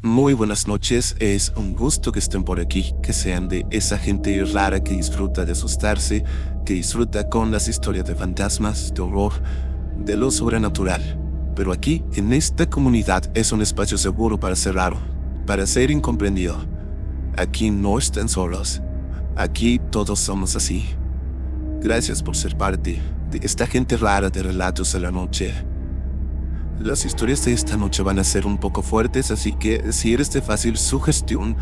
Muy buenas noches, es un gusto que estén por aquí, que sean de esa gente rara que disfruta de asustarse, que disfruta con las historias de fantasmas, de horror, de lo sobrenatural. Pero aquí, en esta comunidad, es un espacio seguro para ser raro, para ser incomprendido. Aquí no están solos, aquí todos somos así. Gracias por ser parte de esta gente rara de Relatos de la Noche. Las historias de esta noche van a ser un poco fuertes, así que si eres de fácil sugestión,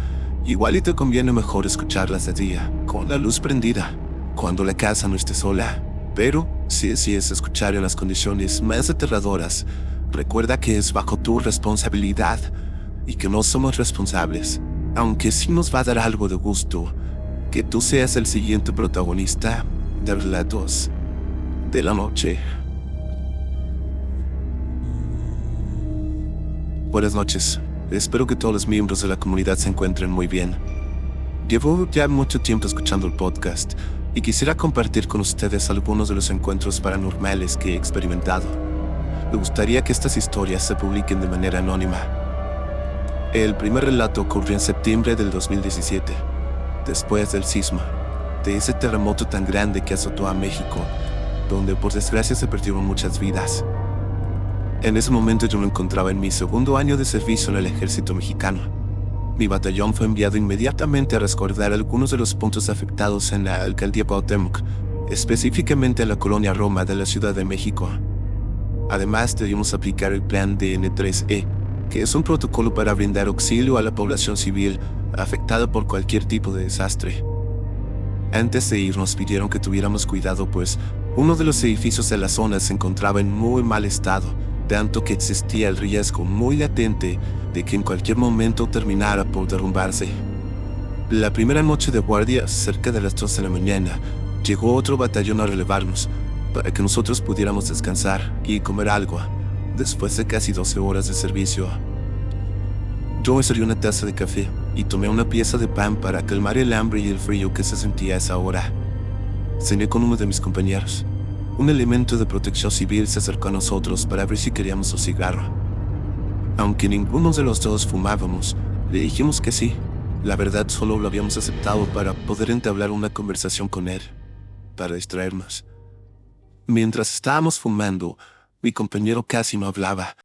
igual y te conviene mejor escucharlas de día, con la luz prendida, cuando la casa no esté sola. Pero si decides escuchar en las condiciones más aterradoras, recuerda que es bajo tu responsabilidad y que no somos responsables, aunque sí nos va a dar algo de gusto que tú seas el siguiente protagonista de Relatos de la Noche. Buenas noches. Espero que todos los miembros de la comunidad se encuentren muy bien. Llevo ya mucho tiempo escuchando el podcast y quisiera compartir con ustedes algunos de los encuentros paranormales que he experimentado. Me gustaría que estas historias se publiquen de manera anónima. El primer relato ocurrió en septiembre del 2017, después del sismo, de ese terremoto tan grande que azotó a México, donde por desgracia se perdieron muchas vidas. En ese momento yo me encontraba en mi segundo año de servicio en el ejército mexicano. Mi batallón fue enviado inmediatamente a resguardar algunos de los puntos afectados en la alcaldía Cuauhtémoc, específicamente en la colonia Roma de la Ciudad de México. Además, debíamos aplicar el plan DN3E, que es un protocolo para brindar auxilio a la población civil afectada por cualquier tipo de desastre. Antes de ir nos pidieron que tuviéramos cuidado, pues uno de los edificios de la zona se encontraba en muy mal estado, tanto que existía el riesgo muy latente de que en cualquier momento terminara por derrumbarse. La primera noche de guardia, cerca de las 2 de la mañana, llegó otro batallón a relevarnos, para que nosotros pudiéramos descansar y comer algo, después de casi 12 horas de servicio. Yo me serví una taza de café y tomé una pieza de pan para calmar el hambre y el frío que se sentía a esa hora. Cené con uno de mis compañeros. Un elemento de protección civil se acercó a nosotros para ver si queríamos un cigarro. Aunque ninguno de los dos fumábamos, le dijimos que sí. La verdad, solo lo habíamos aceptado para poder entablar una conversación con él, para distraernos. Mientras estábamos fumando, mi compañero casi no hablaba.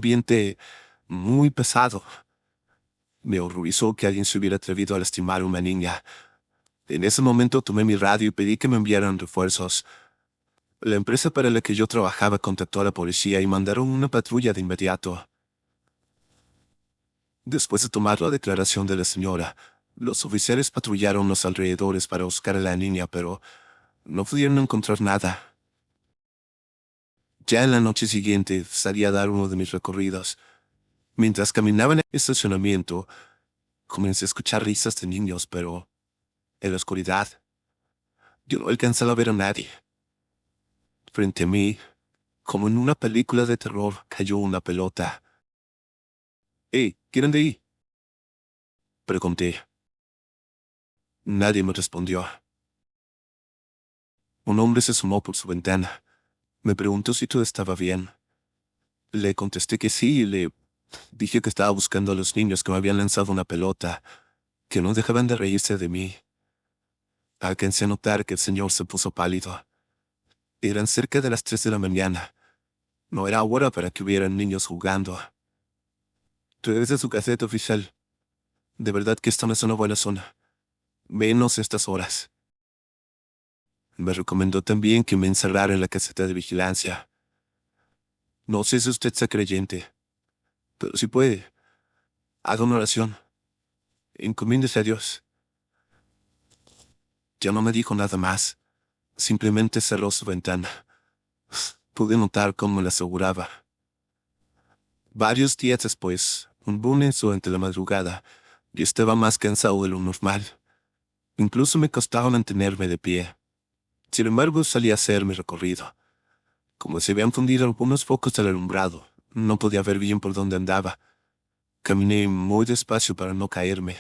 ambiente muy pesado. Me horrorizó que alguien se hubiera atrevido a lastimar a una niña. En ese momento tomé mi radio y pedí que me enviaran refuerzos. La empresa para la que yo trabajaba contactó a la policía y mandaron una patrulla de inmediato. Después de tomar la declaración de la señora, los oficiales patrullaron los alrededores para buscar a la niña, pero no pudieron encontrar nada. Ya en la noche siguiente salí a dar uno de mis recorridos. Mientras caminaba en el estacionamiento, comencé a escuchar risas de niños, pero en la oscuridad yo no alcanzaba a ver a nadie. Frente a mí, como en una película de terror, cayó una pelota. «¡Hey! ¿Quién de ahí?», pregunté. Nadie me respondió. Un hombre se asomó por su ventana. Me preguntó si todo estaba bien. Le contesté que sí y le dije que estaba buscando a los niños que me habían lanzado una pelota, que no dejaban de reírse de mí. Alcancé a notar que el señor se puso pálido. Eran cerca de las 3 de la mañana. No era hora para que hubieran niños jugando. Regrese a su caseta, oficial. De verdad que esta no es una buena zona. Menos estas horas. Me recomendó también que me encerrara en la caseta de vigilancia. No sé si usted sea creyente, pero si puede, haga una oración. Encomiéndese a Dios. Ya no me dijo nada más. Simplemente cerró su ventana. Pude notar cómo le aseguraba. Varios días después, un lunes durante la madrugada, yo estaba más cansado de lo normal. Incluso me costaba mantenerme de pie. Sin embargo, salí a hacer mi recorrido. Como se habían fundido algunos focos del alumbrado, no podía ver bien por dónde andaba. Caminé muy despacio para no caerme.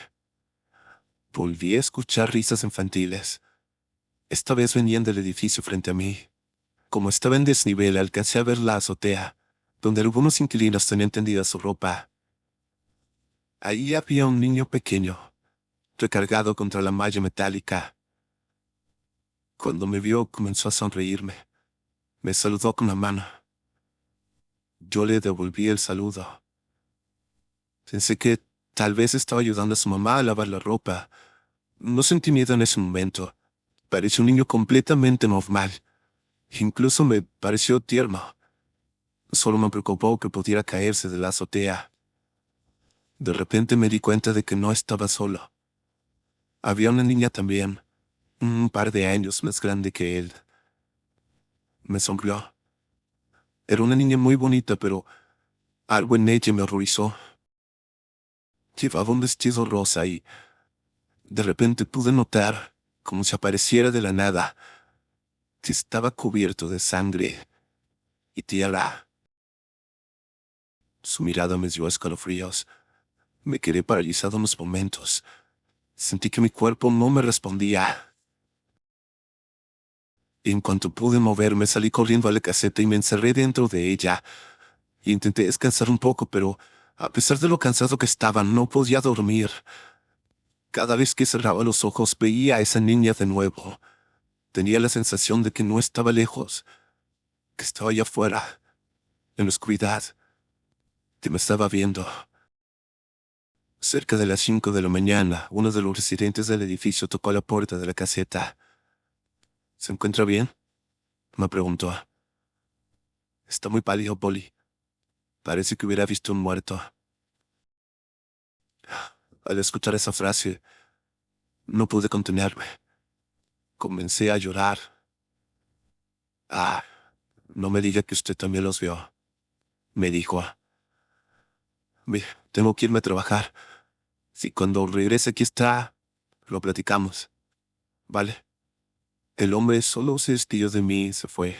Volví a escuchar risas infantiles. Esta vez venían del edificio frente a mí. Como estaba en desnivel, alcancé a ver la azotea, donde algunos inquilinos tenían tendida su ropa. Allí había un niño pequeño, recargado contra la malla metálica. Cuando me vio, comenzó a sonreírme. Me saludó con la mano. Yo le devolví el saludo. Pensé que tal vez estaba ayudando a su mamá a lavar la ropa. No sentí miedo en ese momento. Pareció un niño completamente normal. Incluso me pareció tierno. Solo me preocupó que pudiera caerse de la azotea. De repente me di cuenta de que no estaba solo. Había una niña también, un par de años más grande que él. Me sonrió. Era una niña muy bonita, pero algo en ella me horrorizó. Llevaba un vestido rosa y de repente pude notar, como si apareciera de la nada, que estaba cubierto de sangre y tierra. Su mirada me dio escalofríos. Me quedé paralizado unos momentos. Sentí que mi cuerpo no me respondía. En cuanto pude moverme, salí corriendo a la caseta y me encerré dentro de ella. Intenté descansar un poco, pero a pesar de lo cansado que estaba, no podía dormir. Cada vez que cerraba los ojos veía a esa niña de nuevo. Tenía la sensación de que no estaba lejos, que estaba allá afuera, en la oscuridad, que me estaba viendo. Cerca de las 5 de la mañana, uno de los residentes del edificio tocó a la puerta de la caseta. «¿Se encuentra bien?», me preguntó. «Está muy pálido, Polly. Parece que hubiera visto un muerto». Al escuchar esa frase, no pude contenerme. Comencé a llorar. «Ah, no me diga que usted también los vio», me dijo. Tengo que irme a trabajar. Si cuando regrese aquí está, lo platicamos. ¿Vale?» El hombre solo se despidió de mí y se fue.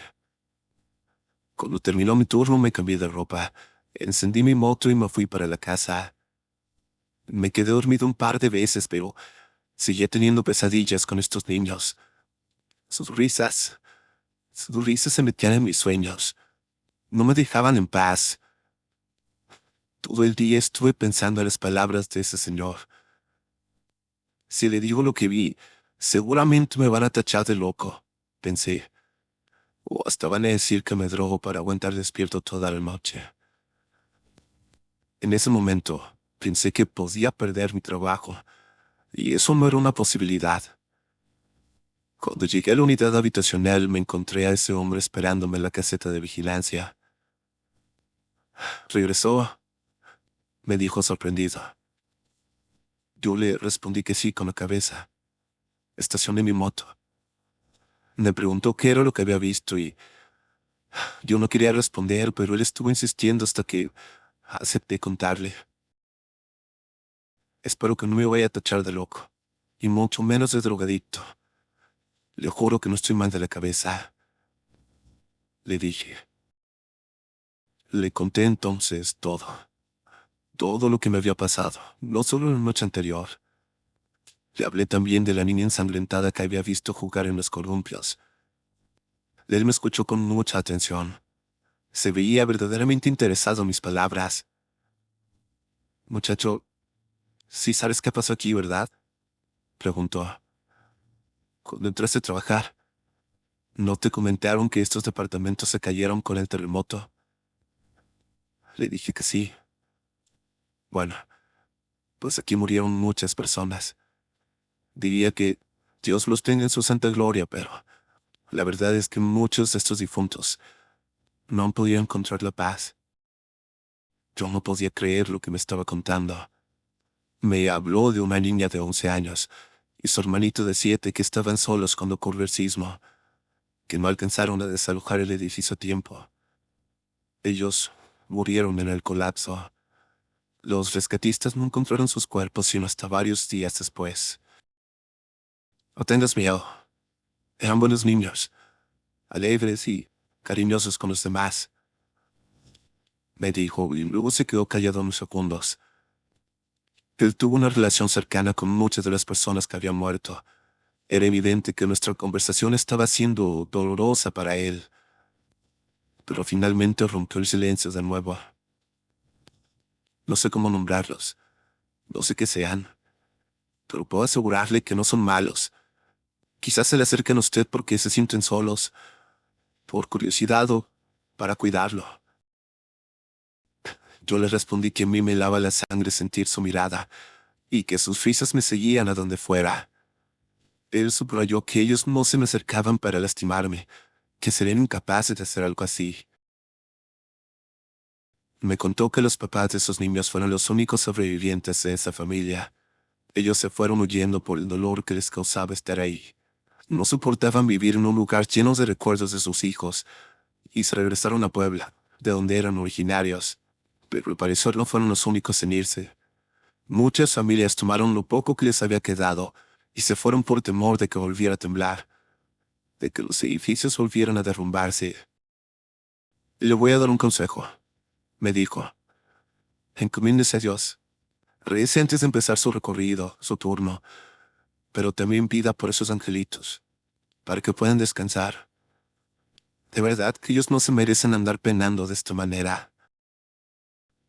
Cuando terminó mi turno me cambié de ropa, encendí mi moto y me fui para la casa. Me quedé dormido un par de veces, pero seguía teniendo pesadillas con estos niños. Sus risas se metían en mis sueños. No me dejaban en paz. Todo el día estuve pensando en las palabras de ese señor. Si le digo lo que vi, seguramente me van a tachar de loco, pensé. O hasta van a decir que me drogo para aguantar despierto toda la noche. En ese momento, pensé que podía perder mi trabajo, y eso no era una posibilidad. Cuando llegué a la unidad habitacional, me encontré a ese hombre esperándome en la caseta de vigilancia. ¿Regresó?, me dijo sorprendido. Yo le respondí que sí con la cabeza. Estacioné mi moto. Me preguntó qué era lo que había visto y yo no quería responder, pero él estuvo insistiendo hasta que acepté contarle. Espero que no me vaya a tachar de loco, y mucho menos de drogadicto. Le juro que no estoy mal de la cabeza, le dije. Le conté entonces todo lo que me había pasado, no solo la noche anterior. Le hablé también de la niña ensangrentada que había visto jugar en los columpios. Él me escuchó con mucha atención. Se veía verdaderamente interesado en mis palabras. Muchacho, sí sabes qué pasó aquí, ¿verdad?, preguntó. Cuando entraste a trabajar, ¿no te comentaron que estos departamentos se cayeron con el terremoto? Le dije que sí. Bueno, pues aquí murieron muchas personas. Diría que Dios los tenga en su santa gloria, pero la verdad es que muchos de estos difuntos no han podido encontrar la paz. Yo no podía creer lo que me estaba contando. Me habló de una niña de 11 años y su hermanito de 7 que estaban solos cuando ocurrió el sismo, que no alcanzaron a desalojar el edificio a tiempo. Ellos murieron en el colapso. Los rescatistas no encontraron sus cuerpos sino hasta varios días después. No tengas miedo. Eran buenos niños, alegres y cariñosos con los demás, me dijo, y luego se quedó callado unos segundos. Él tuvo una relación cercana con muchas de las personas que habían muerto. Era evidente que nuestra conversación estaba siendo dolorosa para él. Pero finalmente rompió el silencio de nuevo. No sé cómo nombrarlos. No sé qué sean. Pero puedo asegurarle que no son malos. Quizás se le acerquen a usted porque se sienten solos, por curiosidad o para cuidarlo. Yo le respondí que a mí me helaba la sangre sentir su mirada y que sus risas me seguían a donde fuera. Él subrayó que ellos no se me acercaban para lastimarme, que serían incapaces de hacer algo así. Me contó que los papás de esos niños fueron los únicos sobrevivientes de esa familia. Ellos se fueron huyendo por el dolor que les causaba estar ahí. No soportaban vivir en un lugar lleno de recuerdos de sus hijos, y se regresaron a Puebla, de donde eran originarios. Pero al parecer no fueron los únicos en irse. Muchas familias tomaron lo poco que les había quedado y se fueron por temor de que volviera a temblar, de que los edificios volvieran a derrumbarse. Le voy a dar un consejo, me dijo. Encomiéndese a Dios. Réese antes de empezar su recorrido, su turno, pero también pida por esos angelitos, para que puedan descansar. De verdad que ellos no se merecen andar penando de esta manera.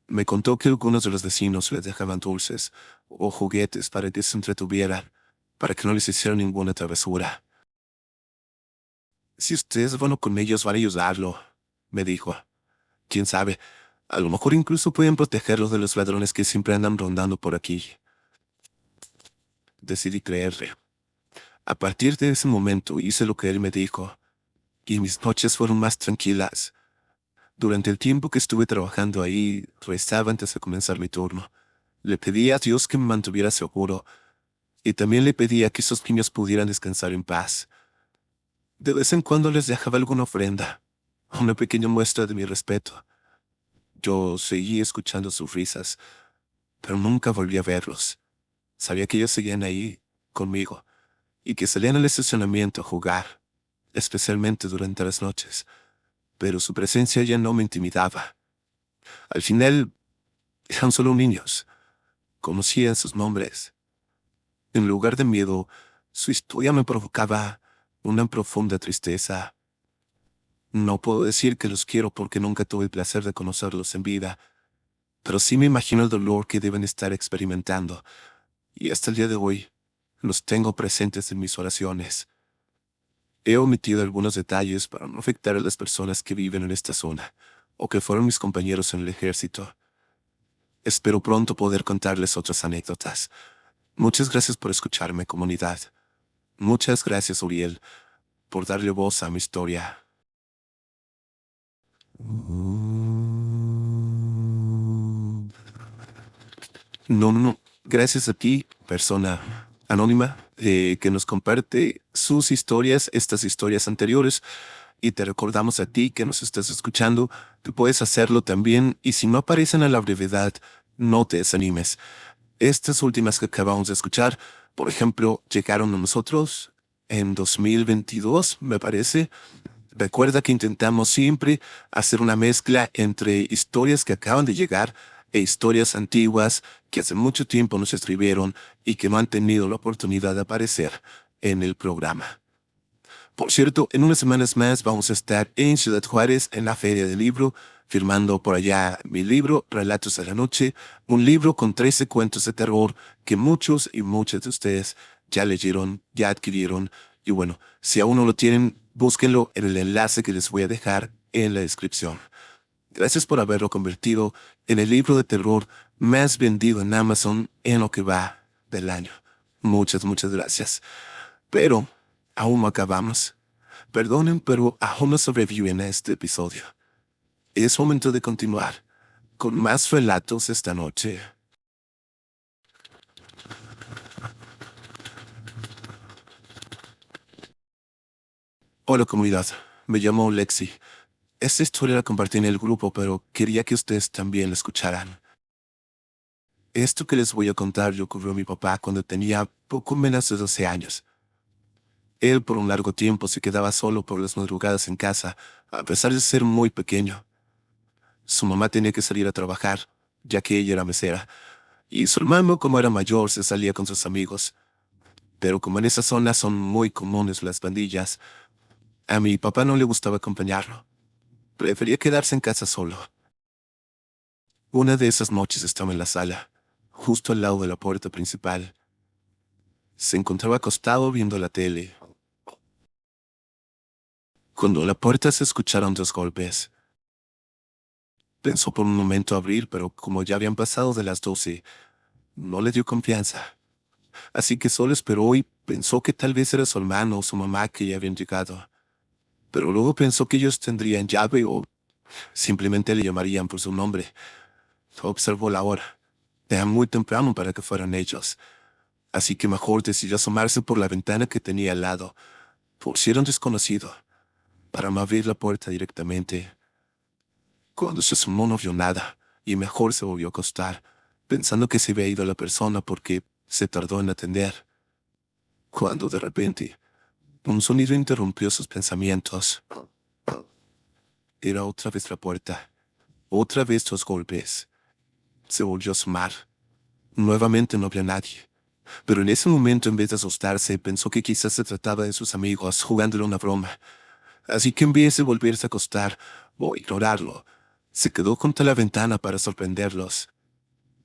Me contó que algunos de los vecinos les dejaban dulces o juguetes para que se entretuvieran, para que no les hicieran ninguna travesura. Si usted es bueno con ellos, van a ayudarlo, me dijo. Quién sabe, a lo mejor incluso pueden protegerlos de los ladrones que siempre andan rondando por aquí. Decidí creerle. A partir de ese momento hice lo que él me dijo, y mis noches fueron más tranquilas. Durante el tiempo que estuve trabajando ahí, rezaba antes de comenzar mi turno. Le pedí a Dios que me mantuviera seguro, y también le pedía que esos niños pudieran descansar en paz. De vez en cuando les dejaba alguna ofrenda, una pequeña muestra de mi respeto. Yo seguí escuchando sus risas, pero nunca volví a verlos. Sabía que ellos seguían ahí, conmigo, y que salían al estacionamiento a jugar, especialmente durante las noches, pero su presencia ya no me intimidaba. Al final, eran solo niños. Conocía sus nombres. En lugar de miedo, su historia me provocaba una profunda tristeza. No puedo decir que los quiero porque nunca tuve el placer de conocerlos en vida, pero sí me imagino el dolor que deben estar experimentando, y hasta el día de hoy los tengo presentes en mis oraciones. He omitido algunos detalles para no afectar a las personas que viven en esta zona, o que fueron mis compañeros en el ejército. Espero pronto poder contarles otras anécdotas. Muchas gracias por escucharme, comunidad. Muchas gracias, Uriel, por darle voz a mi historia. No, no, no. Gracias a ti, persona anónima, que nos comparte sus historias, estas historias anteriores. Y te recordamos a ti que nos estás escuchando, tú puedes hacerlo también. Y si no aparecen a la brevedad, no te desanimes. Estas últimas que acabamos de escuchar, por ejemplo, llegaron a nosotros en 2022, me parece. Recuerda que intentamos siempre hacer una mezcla entre historias que acaban de llegar e historias antiguas que hace mucho tiempo nos escribieron y que no han tenido la oportunidad de aparecer en el programa. Por cierto, en unas semanas más vamos a estar en Ciudad Juárez en la Feria del Libro, firmando por allá mi libro, Relatos de la Noche, un libro con 13 cuentos de terror que muchos y muchas de ustedes ya leyeron, ya adquirieron. Y bueno, si aún no lo tienen, búsquenlo en el enlace que les voy a dejar en la descripción. Gracias por haberlo convertido en el libro de terror más vendido en Amazon en lo que va del año. Muchas, muchas gracias. Pero aún no acabamos. Perdonen, pero aún no sobreviví en este episodio. Es momento de continuar con más relatos esta noche. Hola, comunidad. Me llamo Lexi. Esta historia la compartí en el grupo, pero quería que ustedes también la escucharan. Esto que les voy a contar le ocurrió a mi papá cuando tenía poco menos de 12 años. Él por un largo tiempo se quedaba solo por las madrugadas en casa, a pesar de ser muy pequeño. Su mamá tenía que salir a trabajar, ya que ella era mesera, y su hermano, como era mayor, se salía con sus amigos. Pero como en esa zona son muy comunes las pandillas, a mi papá no le gustaba acompañarlo. Prefería quedarse en casa solo. Una de esas noches estaba en la sala, justo al lado de la puerta principal. Se encontraba acostado viendo la tele, cuando a la puerta se escucharon 2 golpes. Pensó por un momento abrir, pero como ya habían pasado de las 12, no le dio confianza. Así que solo esperó y pensó que tal vez era su hermano o su mamá que ya habían llegado. Pero luego pensó que ellos tendrían llave o simplemente le llamarían por su nombre. Observó la hora. Era muy temprano para que fueran ellos. Así que mejor decidió asomarse por la ventana que tenía al lado, por si era un desconocido, para no abrir la puerta directamente. Cuando se asomó no vio nada, y mejor se volvió a acostar, pensando que se había ido la persona porque se tardó en atender. Cuando de repente, un sonido interrumpió sus pensamientos. Era otra vez la puerta. Otra vez 2 golpes. Se volvió a asomar. Nuevamente no había nadie. Pero en ese momento, en vez de asustarse, pensó que quizás se trataba de sus amigos jugándole una broma. Así que en vez de volverse a acostar o ignorarlo, se quedó junto a la ventana para sorprenderlos,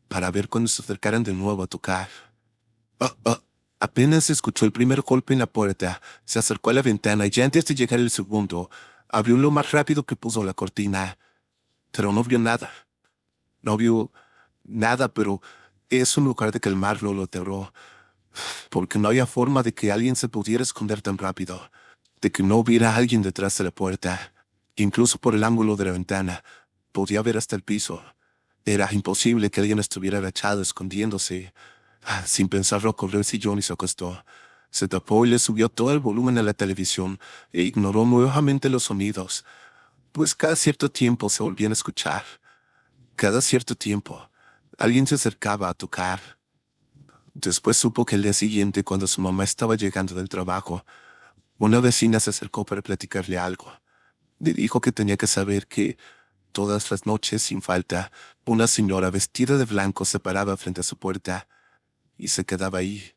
para ver cuando se acercaran de nuevo a tocar. Ah, ah. Apenas escuchó el primer golpe en la puerta, se acercó a la ventana y ya antes de llegar el segundo, abrió lo más rápido que puso la cortina. Pero no vio nada. No vio nada, pero eso en lugar de calmarlo lo aterró, porque no había forma de que alguien se pudiera esconder tan rápido, de que no hubiera alguien detrás de la puerta. Incluso por el ángulo de la ventana, podía ver hasta el piso. Era imposible que alguien estuviera agachado escondiéndose. Sin pensarlo, corrió al sillón y se acostó. Se tapó y le subió todo el volumen a la televisión e ignoró nuevamente los sonidos, pues cada cierto tiempo se volvían a escuchar. Cada cierto tiempo, alguien se acercaba a tocar. Después supo que el día siguiente, cuando su mamá estaba llegando del trabajo, una vecina se acercó para platicarle algo. Le dijo que tenía que saber que todas las noches, sin falta, una señora vestida de blanco se paraba frente a su puerta y se quedaba ahí,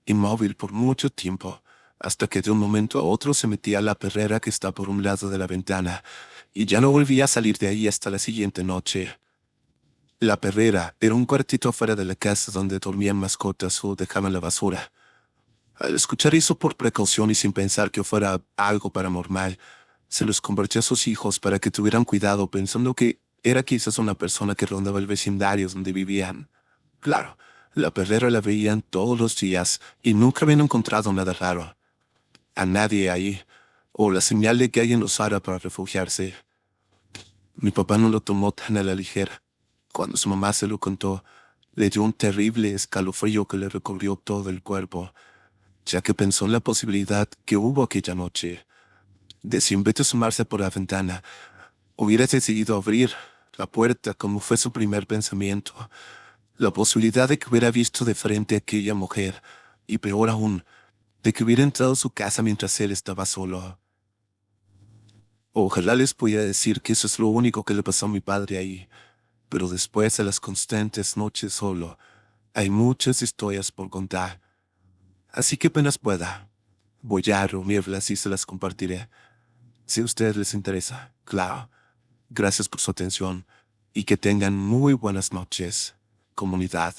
inmóvil por mucho tiempo, hasta que de un momento a otro se metía a la perrera que está por un lado de la ventana y ya no volvía a salir de ahí hasta la siguiente noche. La perrera era un cuartito afuera de la casa donde dormían mascotas o dejaban la basura. Al escuchar eso por precaución y sin pensar que fuera algo paranormal, se los convirtió a sus hijos para que tuvieran cuidado pensando que Era quizás una persona que rondaba el vecindario donde vivían. Claro, la perrera la veían todos los días y nunca habían encontrado nada raro. A nadie ahí, o la señal de que alguien lo usara para refugiarse. Mi papá no lo tomó tan a la ligera. Cuando su mamá se lo contó, le dio un terrible escalofrío que le recorrió todo el cuerpo, ya que pensó en la posibilidad que hubo aquella noche, de si en vez de asomarse por la ventana, hubiera decidido abrir la puerta como fue su primer pensamiento. La posibilidad de que hubiera visto de frente a aquella mujer, y peor aún, de que hubiera entrado a su casa mientras él estaba solo. Ojalá les pudiera decir que eso es lo único que le pasó a mi padre ahí, pero después de las constantes noches solo, hay muchas historias por contar. Así que apenas pueda, voy a reunirlas y se las compartiré. Si a ustedes les interesa, claro. Gracias por su atención y que tengan muy buenas noches, comunidad.